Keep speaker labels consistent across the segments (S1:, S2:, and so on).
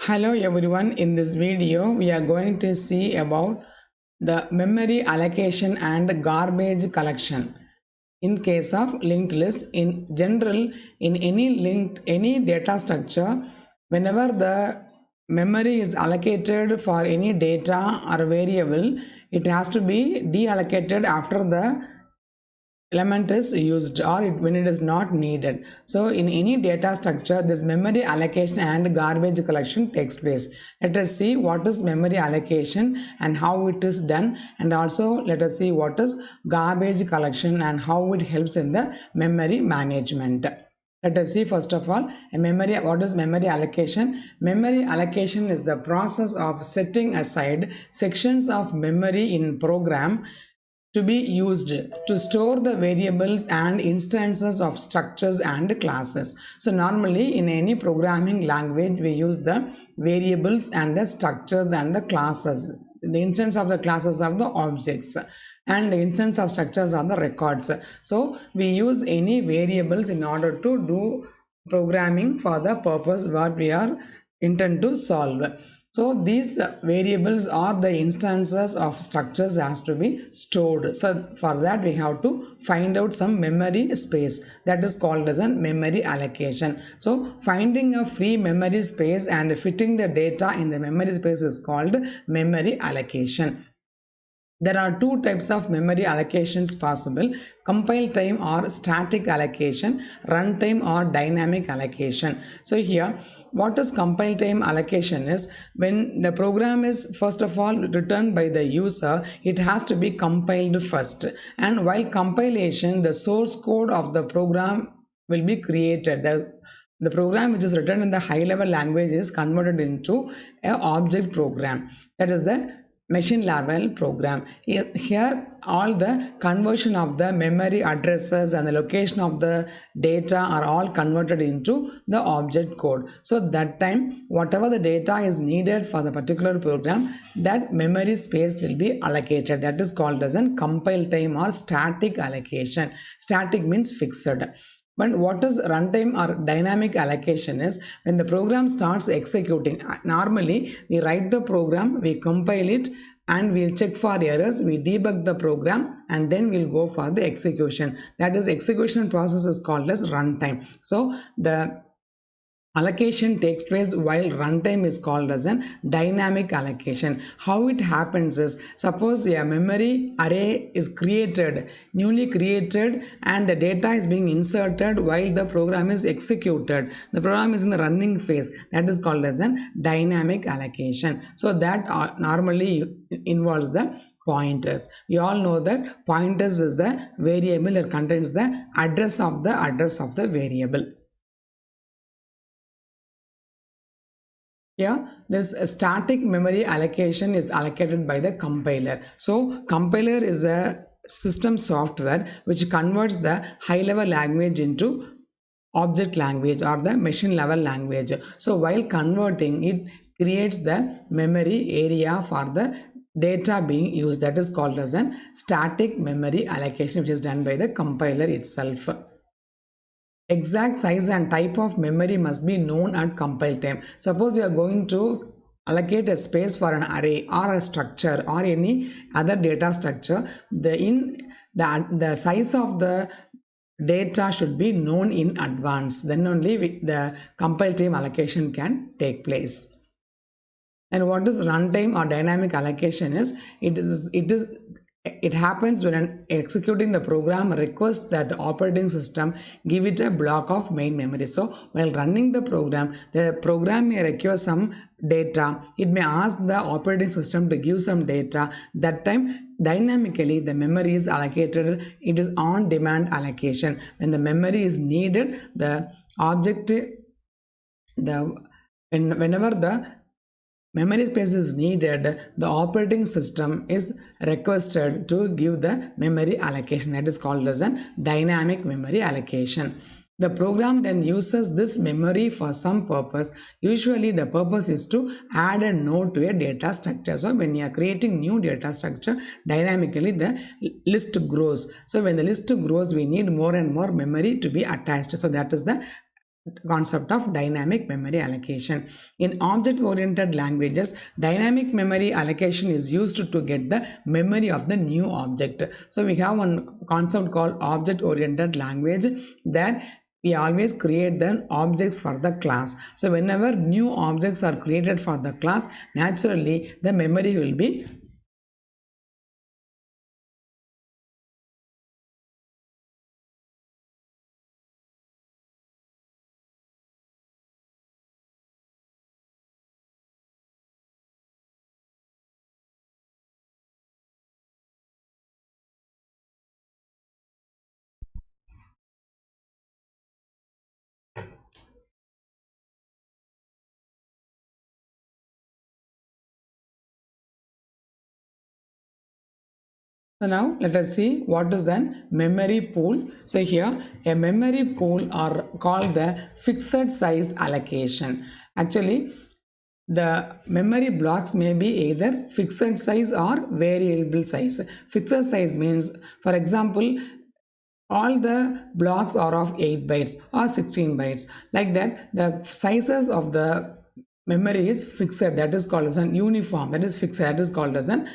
S1: Hello everyone, in this video we are going to see about the memory allocation and garbage collection. In case of linked list, in general, in any data structure, whenever the memory is allocated for any data or variable, it has to be deallocated after the element is used or when it is not needed. So in any data structure, this memory allocation and garbage collection takes place. Let us see what is memory allocation and how it is done, and also let us see what is garbage collection and how it helps in the memory management. Let us see first of all what is memory allocation. Memory allocation is the process of setting aside sections of memory in program to be used to store the variables and instances of structures and classes. So normally in any programming language we use the variables and the structures and the classes. The instance of the classes are the objects and the instance of structures are the records. So we use any variables in order to do programming for the purpose what we are intend to solve. So these variables or the instances of structures has to be stored. So for that we have to find out some memory space, that is called as a memory allocation. So finding a free memory space and fitting the data in the memory space is called memory allocation. There are two types of memory allocations possible: compile time or static allocation, runtime or dynamic allocation. So here, what is compile time allocation is when the program is first of all written by the user, it has to be compiled first, and while compilation the source code of the program will be created. The program which is written in the high level language is converted into an object program, that is the machine level program. Here all the conversion of the memory addresses and the location of the data are all converted into the object code. So that time whatever the data is needed for the particular program, that memory space will be allocated. That is called as a compile time or static allocation. Static means fixed. But what is runtime or dynamic allocation is when the program starts executing. Normally we write the program, we compile it, and we'll check for errors, we debug the program, and then we'll go for the execution. That is, execution process is called as runtime. So the allocation takes place while runtime is called as a dynamic allocation. How it happens is, suppose a memory array is newly created, and the data is being inserted while the program is executed. The program is in the running phase. That is called as a dynamic allocation. So that normally involves the pointers. We all know that pointers is the variable that contains the address of the variable. Here, this static memory allocation is allocated by the compiler. So compiler is a system software which converts the high level language into object language or the machine level language. So while converting, it creates the memory area for the data being used. That is called as a static memory allocation, which is done by the compiler itself. Exact size and type of memory must be known at compile time. Suppose we are going to allocate a space for an array or a structure or any other data structure, the size of the data should be known in advance. Then only the compile time allocation can take place. And what is runtime or dynamic allocation is, it happens when executing the program requests that the operating system give it a block of main memory. So while running the program may require some data. It may ask the operating system to give some data. That time dynamically the memory is allocated. It is on demand allocation. When the memory is needed, whenever the memory space is needed, the operating system is requested to give the memory allocation. That is called as a dynamic memory allocation. The program then uses this memory for some purpose. Usually the purpose is to add a node to a data structure. So when you are creating new data structure, dynamically the list grows. So when the list grows, we need more and more memory to be attached. So that is the concept of dynamic memory allocation. In object-oriented languages, dynamic memory allocation is used to get the memory of the new object. So we have one concept called object-oriented language that we always create the objects for the class. So whenever new objects are created for the class, naturally the memory will be So now let us see what is an memory pool. So here a memory pool are called the fixed size allocation. Actually, the memory blocks may be either fixed size or variable size. Fixed size means, for example, all the blocks are of 8 bytes or 16 bytes. Like that, the sizes of the memory is fixed, that is called as an uniform, that is fixed, that is called as an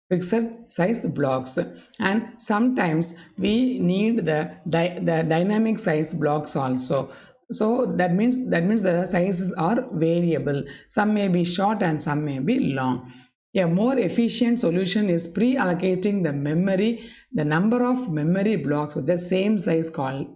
S1: fixed size blocks. And sometimes we need the dynamic size blocks also. So that means the sizes are variable. Some may be short and some may be long. A more efficient solution is pre-allocating the memory, the number of memory blocks with the same size called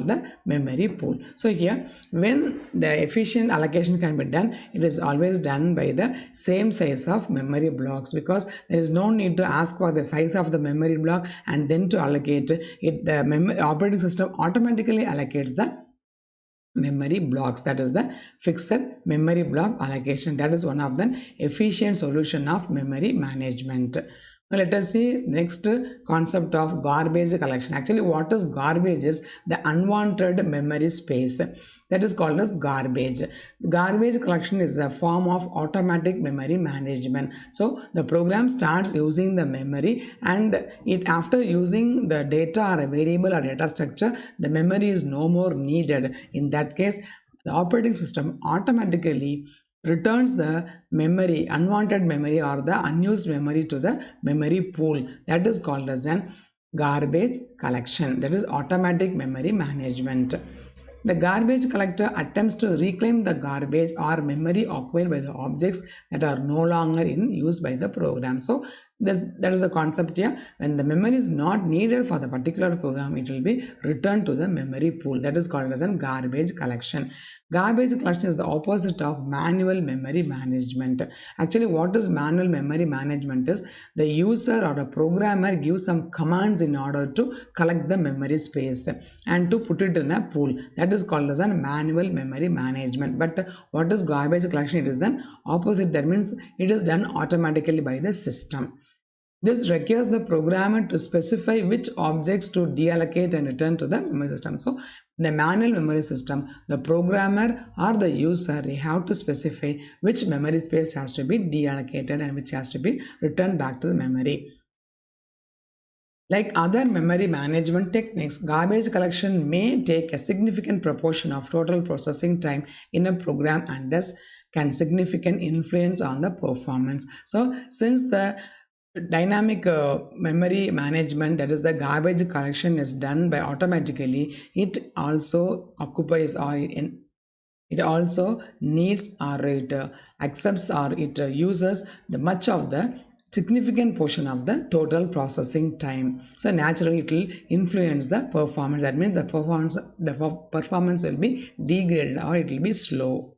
S1: the memory pool. So here, when the efficient allocation can be done, it is always done by the same size of memory blocks, because there is no need to ask for the size of the memory block and then to allocate it. The operating system automatically allocates the memory blocks, that is the fixed memory block allocation. That is one of the efficient solution of memory management. Now let us see next concept of garbage collection. Actually, what is garbage is the unwanted memory space, that is called as garbage. Garbage collection is a form of automatic memory management. So the program starts using the memory, and it after using the data or a variable or data structure, the memory is no more needed. In that case, the operating system automatically returns the memory, unwanted memory or the unused memory to the memory pool. That is called as an garbage collection, that is automatic memory management. The garbage collector attempts to reclaim the garbage or memory acquired by the objects that are no longer in use by the program. So that is the concept here. When the memory is not needed for the particular program, it will be returned to the memory pool. That is called as a garbage collection. Garbage collection is the opposite of manual memory management. Actually, what is manual memory management is the user or a programmer gives some commands in order to collect the memory space and to put it in a pool. That is called as a manual memory management. But what is garbage collection? It is the opposite. That means it is done automatically by the system. This requires the programmer to specify which objects to deallocate and return to the memory system. So, the manual memory system, the programmer or the user, they have to specify which memory space has to be deallocated and which has to be returned back to the memory. Like other memory management techniques, garbage collection may take a significant proportion of total processing time in a program and thus can significant influence on the performance. So, since the dynamic memory management, that is the garbage collection, is done by automatically, it also occupies or it also needs or it accepts or it uses the much of the significant portion of the total processing time. So naturally it will influence the performance. That means the performance will be degraded or it will be slow.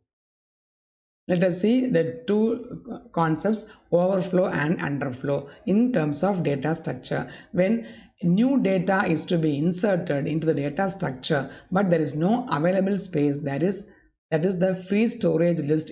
S1: Let us see the two concepts, overflow and underflow, in terms of data structure. When new data is to be inserted into the data structure, but there is no available space, that is the free storage list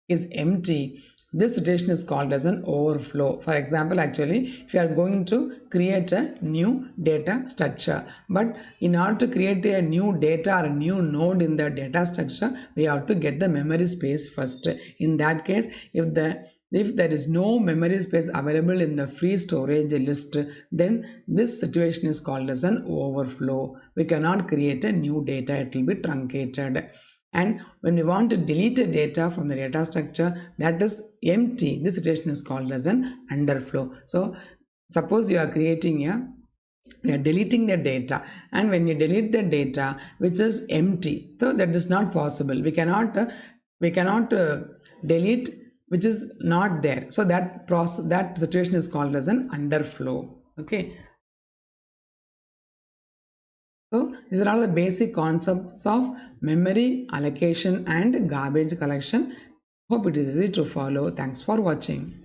S1: is empty, this situation is called as an overflow. For example, actually, if you are going to create a new data structure, but in order to create a new data or a new node in the data structure, we have to get the memory space first. In that case, if the If there is no memory space available in the free storage list, then this situation is called as an overflow. We cannot create a new data, it will be truncated. And when we want to delete a data from the data structure that is empty, this situation is called as an underflow. So suppose you are deleting the data, and when you delete the data which is empty, so that is not possible. We cannot delete which is not there. So that situation is called as an underflow. Okay, so these are all the basic concepts of memory allocation and garbage collection. Hope it is easy to follow. Thanks for watching.